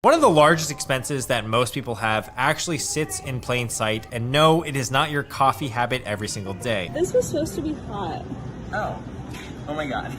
One of the largest expenses that most people have actually sits in plain sight, and no, it is not your coffee habit every single day. This was supposed to be hot. Oh my god.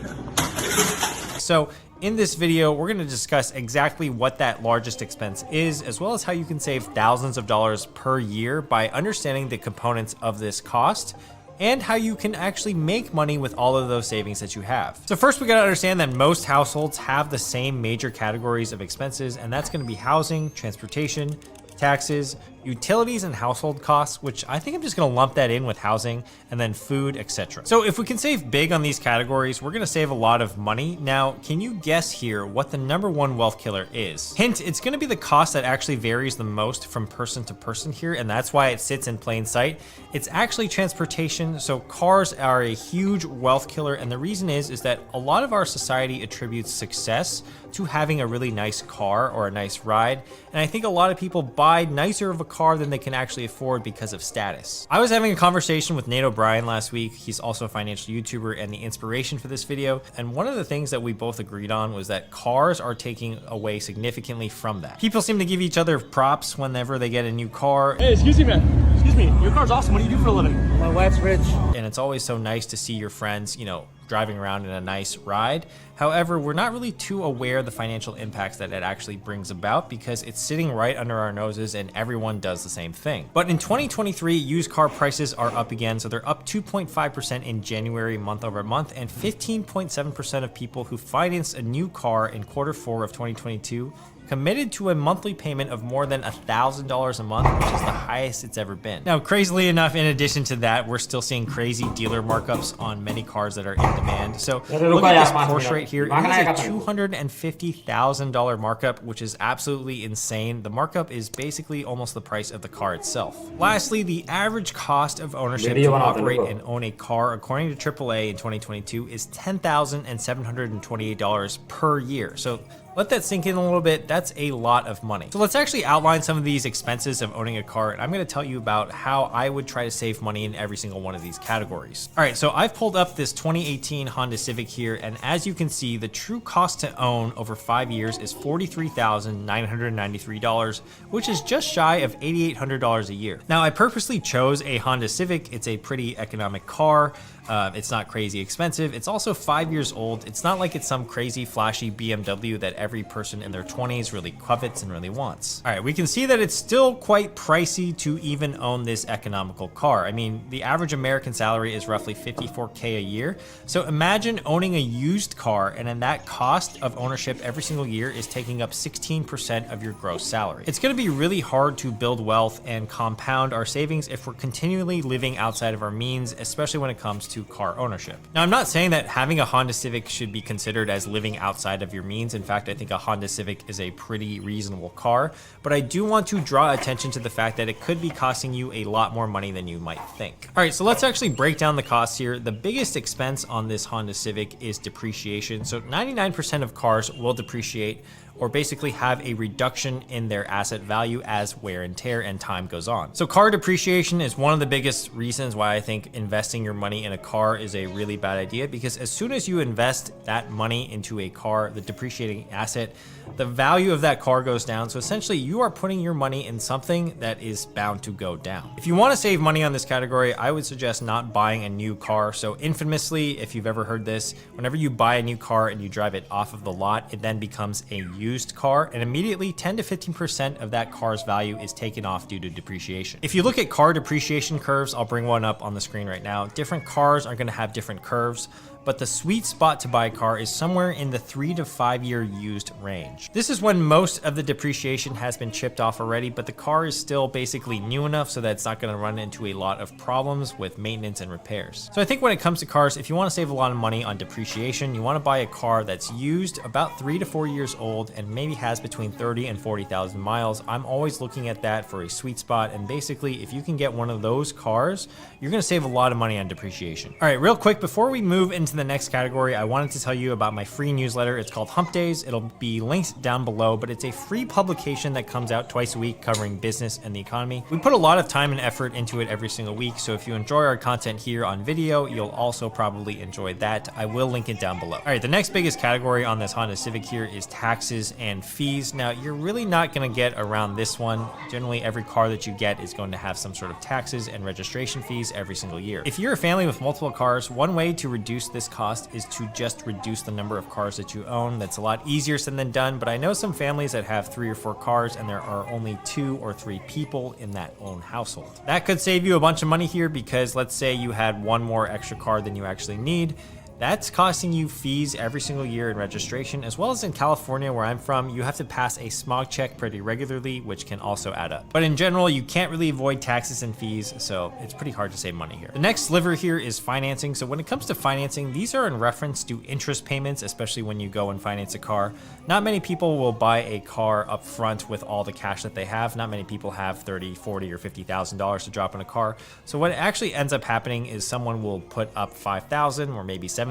So in this video, we're gonna discuss exactly what that largest expense is, as well as how you can save thousands of dollars per year by understanding the components of this cost, and how you can actually make money with all of those savings that you have. So first, we gotta understand that most households have the same major categories of expenses, and that's gonna be housing, transportation, taxes, utilities, and household costs, which I think I'm just gonna lump that in with housing, and then food, etc. So if we can save big on these categories, we're gonna save a lot of money. Now, can you guess here what the #1 wealth killer is? Hint, it's gonna be the cost that actually varies the most from person to person here, and that's why it sits in plain sight. It's actually transportation. So cars are a huge wealth killer, and the reason is that a lot of our society attributes success to having a really nice car or a nice ride, and I think a lot of people buy nicer of a car than they can actually afford because of status. I was having a conversation with Nate O'Brien last week. He's also a financial YouTuber and the inspiration for this video, and one of the things that we both agreed on was that cars are taking away significantly from that. People seem to give each other props whenever they get a new car. Hey, excuse me, man. Excuse me. Your car's awesome. What do you do for a living? My wife's rich. And it's always so nice to see your friends, driving around in a nice ride. However, we're not really too aware of the financial impacts that it actually brings about because it's sitting right under our noses and everyone does the same thing. But in 2023, used car prices are up again. So they're up 2.5% in January month over month, and 15.7% of people who financed a new car in Q4 of 2022 committed to a monthly payment of more than $1,000 a month, which is the highest it's ever been. Now, crazily enough, in addition to that, we're still seeing crazy dealer markups on many cars that are in demand. So look at this Porsche right here. It is a $250,000 markup, which is absolutely insane. The markup is basically almost the price of the car itself. Lastly, the average cost of ownership to operate and own a car, according to AAA in 2022, is $10,728 per year. So let that sink in a little bit. That's a lot of money. So let's actually outline some of these expenses of owning a car, and I'm gonna tell you about how I would try to save money in every single one of these categories. All right, so I've pulled up this 2018 Honda Civic here, and as you can see, the true cost to own over 5 years is $43,993, which is just shy of $8,800 a year. Now, I purposely chose a Honda Civic. It's a pretty economic car. It's not crazy expensive. It's also 5 years old. It's not like it's some crazy flashy BMW that every person in their 20s really covets and really wants. All right, we can see that it's still quite pricey to even own this economical car. I mean, the average American salary is roughly $54K a year. So imagine owning a used car, and then that cost of ownership every single year is taking up 16% of your gross salary. It's gonna be really hard to build wealth and compound our savings if we're continually living outside of our means, especially when it comes to car ownership. Now, I'm not saying that having a Honda Civic should be considered as living outside of your means. In fact, I think a Honda Civic is a pretty reasonable car, but I do want to draw attention to the fact that it could be costing you a lot more money than you might think. All right, so let's actually break down the costs here. The biggest expense on this Honda Civic is depreciation. So 99% of cars will depreciate, or basically have a reduction in their asset value as wear and tear and time goes on. So car depreciation is one of the biggest reasons why I think investing your money in a car is a really bad idea, because as soon as you invest that money into a car, the depreciating asset, the value of that car goes down. So essentially you are putting your money in something that is bound to go down. If you want to save money on this category, I would suggest not buying a new car. So infamously, if you've ever heard this, whenever you buy a new car and you drive it off of the lot, it then becomes a used car, and immediately 10 to 15% of that car's value is taken off due to depreciation. If you look at car depreciation curves, I'll bring one up on the screen right now. Different cars are going to have different curves, but the sweet spot to buy a car is somewhere in the 3 to 5 year used range. This is when most of the depreciation has been chipped off already, but the car is still basically new enough so that it's not going to run into a lot of problems with maintenance and repairs. So I think when it comes to cars, if you want to save a lot of money on depreciation, you want to buy a car that's used, about 3 to 4 years old, and maybe has between 30 and 40,000 miles. I'm always looking at that for a sweet spot, and basically if you can get one of those cars, you're going to save a lot of money on depreciation. All right, real quick, before we move into the next category, I wanted to tell you about my free newsletter. It's called Hump Days. It'll be linked down below, but it's a free publication that comes out twice a week covering business and the economy. We put a lot of time and effort into it every single week, so if you enjoy our content here on video, you'll also probably enjoy that. I will link it down below. All right, the next biggest category on this Honda Civic here is taxes and fees. Now, you're really not going to get around this one. Generally, every car that you get is going to have some sort of taxes and registration fees every single year. If you're a family with multiple cars, one way to reduce this cost is to just reduce the number of cars that you own. That's a lot easier said than done, but I know some families that have 3 or 4 cars and there are only 2 or 3 people in that own household. That could save you a bunch of money here because let's say you had one more extra car than you actually need. That's costing you fees every single year in registration, as well as in California, where I'm from, you have to pass a smog check pretty regularly, which can also add up. But in general, you can't really avoid taxes and fees, so it's pretty hard to save money here. The next sliver here is financing. So when it comes to financing, these are in reference to interest payments, especially when you go and finance a car. Not many people will buy a car up front with all the cash that they have. Not many people have $30,000, $40,000, or $50,000 to drop in a car. So what actually ends up happening is someone will put up $5,000 or maybe $7,000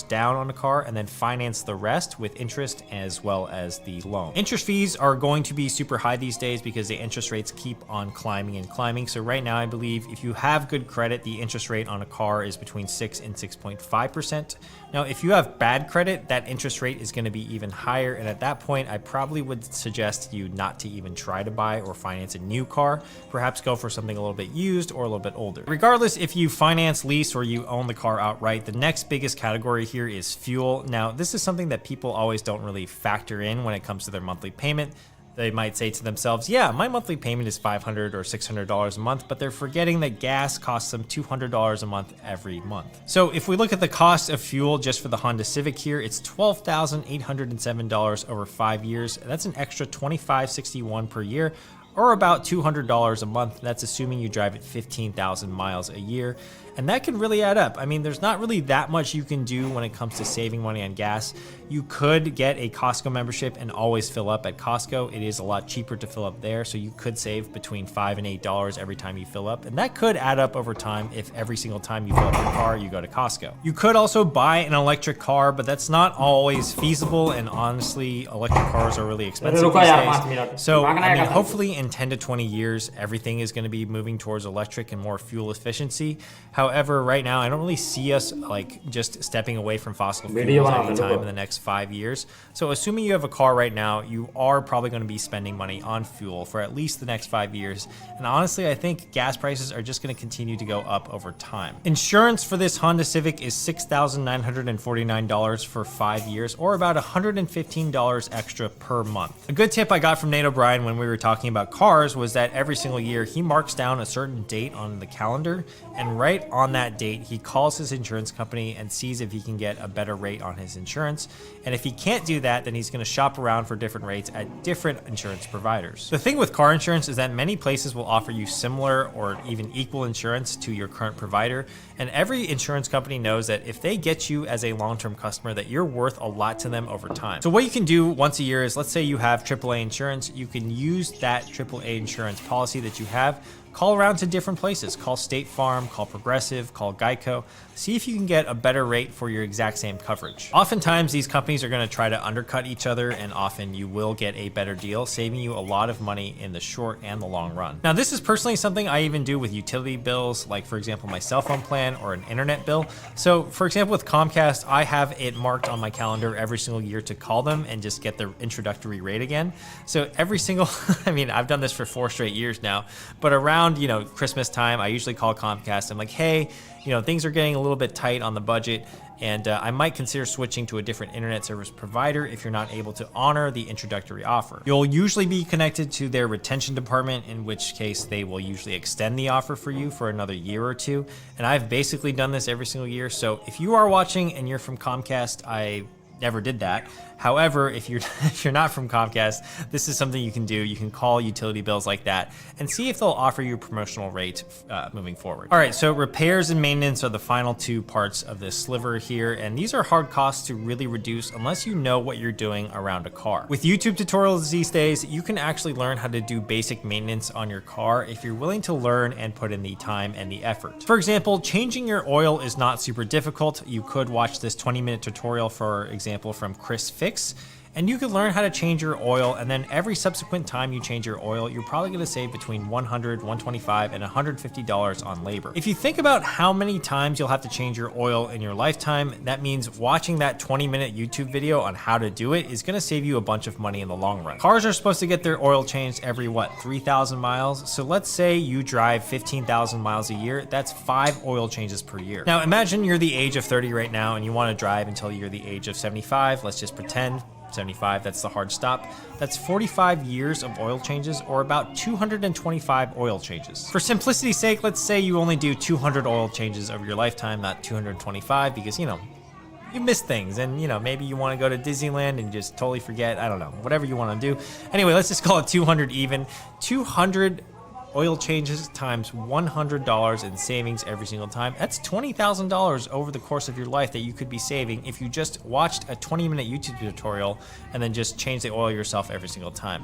down on a car and then finance the rest with interest as well as the loan. Interest fees are going to be super high these days because the interest rates keep on climbing and climbing. So right now, I believe if you have good credit, the interest rate on a car is between 6 and 6.5%. Now, if you have bad credit, that interest rate is going to be even higher. And at that point, I probably would suggest you not to even try to buy or finance a new car. Perhaps go for something a little bit used or a little bit older. Regardless, if you finance, lease, or you own the car outright, the next biggest category here is fuel. Now, this is something that people always don't really factor in when it comes to their monthly payment. They might say to themselves, yeah, my monthly payment is $500 or $600 a month, but they're forgetting that gas costs them $200 a month every month. So if we look at the cost of fuel just for the Honda Civic here, it's $12,807 over 5 years. That's an extra $2,561 per year, or about $200 a month. That's assuming you drive it 15,000 miles a year. And that can really add up. I mean, there's not really that much you can do when it comes to saving money on gas. You could get a Costco membership and always fill up at Costco. It is a lot cheaper to fill up there, so you could save between $5 and $8 every time you fill up. And that could add up over time if every single time you fill up your car, you go to Costco. You could also buy an electric car, but that's not always feasible. And honestly, electric cars are really expensive these days. So, I mean, hopefully in 10 to 20 years, everything is going to be moving towards electric and more fuel efficiency. However, right now, I don't really see us like just stepping away from fossil fuels anytime in the next 5 years. So assuming you have a car right now, you are probably going to be spending money on fuel for at least the next 5 years. And honestly, I think gas prices are just going to continue to go up over time. Insurance for this Honda Civic is $6,949 for 5 years, or about $115 extra per month. A good tip I got from Nate O'Brien when we were talking about cars was that every single year he marks down a certain date on the calendar, and right on that date, he calls his insurance company and sees if he can get a better rate on his insurance. And if he can't do that, then he's going to shop around for different rates at different insurance providers. The thing with car insurance is that many places will offer you similar or even equal insurance to your current provider. And every insurance company knows that if they get you as a long-term customer, that you're worth a lot to them over time. So what you can do once a year is, let's say you have AAA insurance, you can use that AAA insurance policy that you have, call around to different places. Call State Farm, call Progressive, call Geico. See if you can get a better rate for your exact same coverage. Oftentimes, these companies are going to try to undercut each other, and often you will get a better deal, saving you a lot of money in the short and the long run. Now, this is personally something I even do with utility bills, like for example, my cell phone plan or an internet bill. So for example, with Comcast, I have it marked on my calendar every single year to call them and just get their introductory rate again. So every single, I mean, I've done this for 4 straight years now, but around, Christmas time, I usually call Comcast. I'm like, hey, things are getting a little bit tight on the budget, and I might consider switching to a different internet service provider if you're not able to honor the introductory offer. You'll usually be connected to their retention department, in which case they will usually extend the offer for you for another year or 2. And I've basically done this every single year. So if you are watching and you're from Comcast, I never did that. However, if you're if you're not from Comcast, this is something you can do. You can call utility bills like that and see if they'll offer you a promotional rate moving forward. All right, so repairs and maintenance are the final two parts of this sliver here, and these are hard costs to really reduce unless you know what you're doing around a car. With YouTube tutorials these days, you can actually learn how to do basic maintenance on your car if you're willing to learn and put in the time and the effort. For example, changing your oil is not super difficult. You could watch this 20-minute tutorial, for example, from Chris Fix, and you could learn how to change your oil, and then every subsequent time you change your oil, you're probably gonna save between $100, $125, and $150 on labor. If you think about how many times you'll have to change your oil in your lifetime, that means watching that 20-minute YouTube video on how to do it is gonna save you a bunch of money in the long run. Cars are supposed to get their oil changed every, 3,000 miles? So let's say you drive 15,000 miles a year, that's 5 oil changes per year. Now imagine you're the age of 30 right now and you wanna drive until you're the age of 75, let's just pretend 75, that's the hard stop. That's 45 years of oil changes, or about 225 oil changes. For simplicity's sake, let's say you only do 200 oil changes over your lifetime, not 225, because you miss things, and maybe you want to go to Disneyland and just totally forget, I don't know, whatever you want to do. Anyway, let's just call it 200 even. 200 oil changes times $100 in savings every single time. That's $20,000 over the course of your life that you could be saving if you just watched a 20-minute YouTube tutorial and then just change the oil yourself every single time.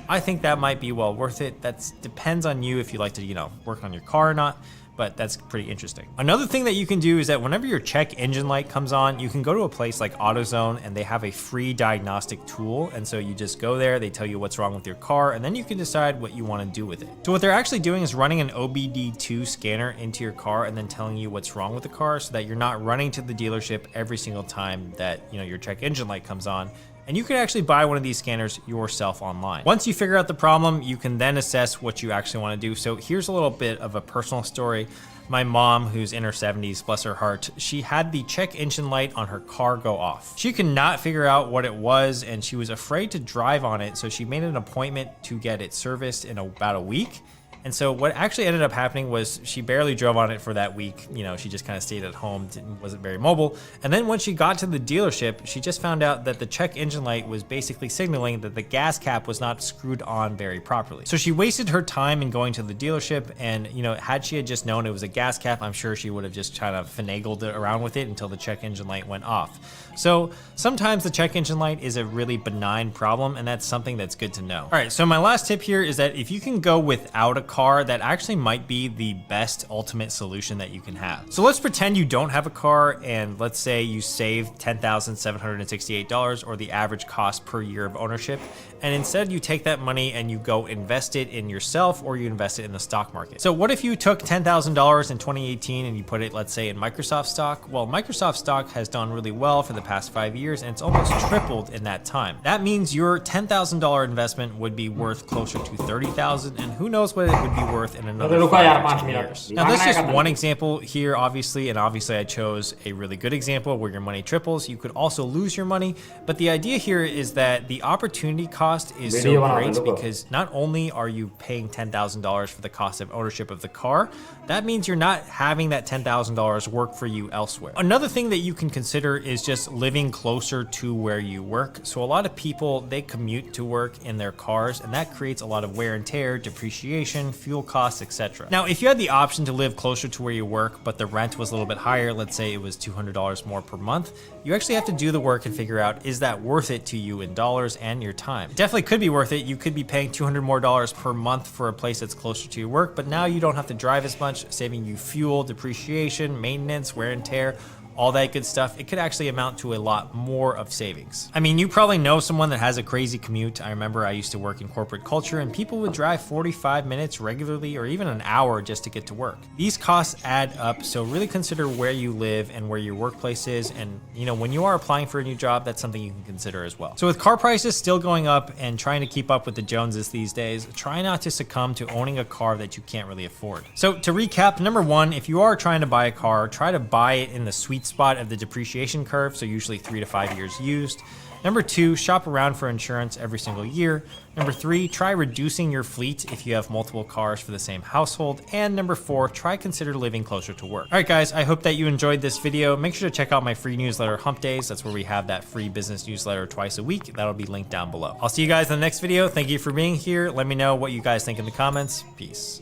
I think that might be well worth it. That depends on you if you like to, work on your car or not, but that's pretty interesting. Another thing that you can do is that whenever your check engine light comes on, you can go to a place like AutoZone and they have a free diagnostic tool. And so you just go there, they tell you what's wrong with your car, and then you can decide what you want to do with it. So what they're actually doing is running an OBD2 scanner into your car and then telling you what's wrong with the car so that you're not running to the dealership every single time that your check engine light comes on. And you can actually buy one of these scanners yourself online. Once you figure out the problem, you can then assess what you actually want to do. So here's a little bit of a personal story. My mom, who's in her 70s, bless her heart, she had the check engine light on her car go off. She could not figure out what it was, and she was afraid to drive on it, so she made an appointment to get it serviced in about a week. And so what actually ended up happening was she barely drove on it for that week. She just kind of stayed at home, wasn't very mobile. And then when she got to the dealership, she just found out that the check engine light was basically signaling that the gas cap was not screwed on very properly. So she wasted her time in going to the dealership, and had she had just known it was a gas cap, I'm sure she would have just kind of finagled around with it until the check engine light went off. So sometimes the check engine light is a really benign problem, and that's something that's good to know. All right, so my last tip here is that if you can go without a car, that actually might be the best ultimate solution that you can have. So let's pretend you don't have a car, and let's say you save $10,768, or the average cost per year of ownership, and instead you take that money and you go invest it in yourself, or you invest it in the stock market. So what if you took $10,000 in 2018 and you put it, let's say, in Microsoft stock? Well, Microsoft stock has done really well for the past 5 years, and it's almost tripled in that time. That means your $10,000 investment would be worth closer to $30,000, and who knows what it would be worth in another 5 or 10 years. Now, that's just one example here, obviously, and obviously I chose a really good example where your money triples. You could also lose your money, but the idea here is that the opportunity cost is so great because not only are you paying $10,000 for the cost of ownership of the car, that means you're not having that $10,000 work for you elsewhere. Another thing that you can consider is just living closer to where you work. So a lot of people, they commute to work in their cars, and that creates a lot of wear and tear, depreciation, fuel costs, etc. Now, if you had the option to live closer to where you work, but the rent was a little bit higher, let's say it was $200 more per month, you actually have to do the work and figure out, is that worth it to you in dollars and your time? It definitely could be worth it. You could be paying $200 more per month for a place that's closer to your work, but now you don't have to drive as much, saving you fuel, depreciation, maintenance, wear and tear, all that good stuff. It could actually amount to a lot more of savings. I mean, you probably know someone that has a crazy commute. I remember I used to work in corporate culture, and people would drive 45 minutes regularly, or even an hour just to get to work. These costs add up, so really consider where you live and where your workplace is, and when you are applying for a new job, that's something you can consider as well. So with car prices still going up and trying to keep up with the Joneses these days, try not to succumb to owning a car that you can't really afford. So to recap, number one, if you are trying to buy a car, try to buy it in the sweet spot of the depreciation curve, so usually 3 to 5 years used. Number 2, shop around for insurance every single year. Number 3, try reducing your fleet if you have multiple cars for the same household. And number 4, try consider living closer to work. All right, guys, I hope that you enjoyed this video. Make sure to check out my free newsletter, Hump Days. That's where we have that free business newsletter twice a week. That'll be linked down below. I'll see you guys in the next video. Thank you for being here. Let me know what you guys think in the comments. Peace.